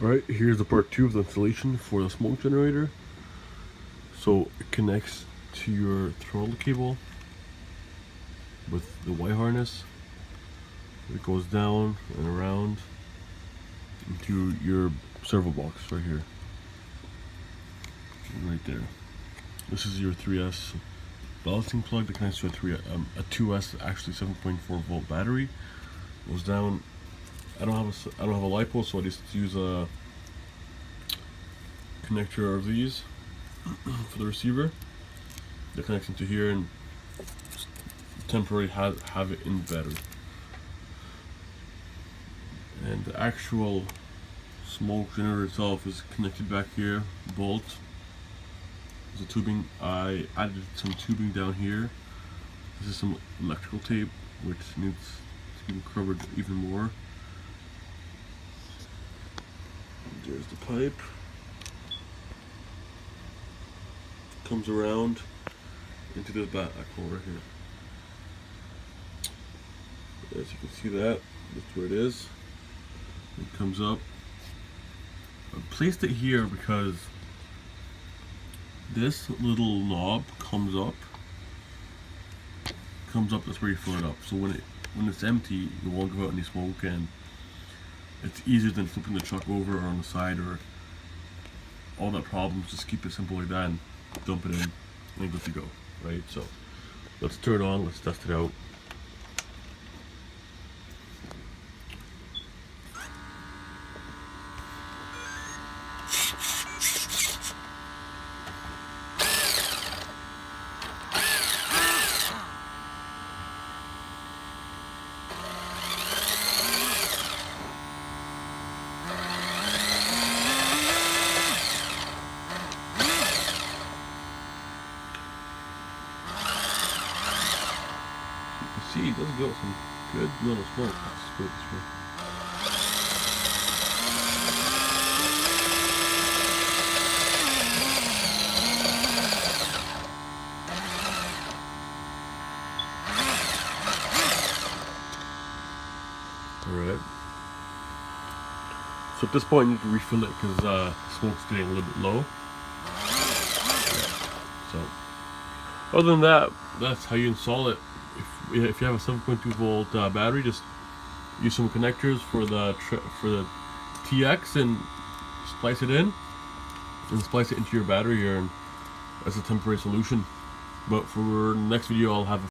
Alright, here's the part 2 of the installation for the smoke generator. So it connects to your throttle cable with the Y harness. It goes down and around into your servo box right here. Right there. This is your 3S balancing plug that connects to a 2S, actually 7.4 volt battery. Goes down. I don't have a Lipo, so I just use a connector of these for the receiver that connects into here and temporarily have it in the battery. And the actual smoke generator itself is connected back here, bolt. There's a tubing. I added some tubing down here. This is some electrical tape which needs to be covered even more. There's the pipe. Comes around into the back hole right here. As you can see that's where it is. It comes up. I placed it here because this little knob comes up, that's where you fill it up. So when it's empty, it won't go out any smoke, and it's easier than flipping the truck over or on the side or all that problems. Just keep it simple like that and dump it in and good to go, right? So let's turn it on, let's test it out. See, it does go some good little smoke. Let's put it this way. Alright. So at this point you need to refill it because the smoke's getting a little bit low. So other than that, that's how you install it. If you have a 7.2 volt battery, just use some connectors for the TX and splice it in and splice it into your battery here, and that's a temporary solution. But for the next video I'll have a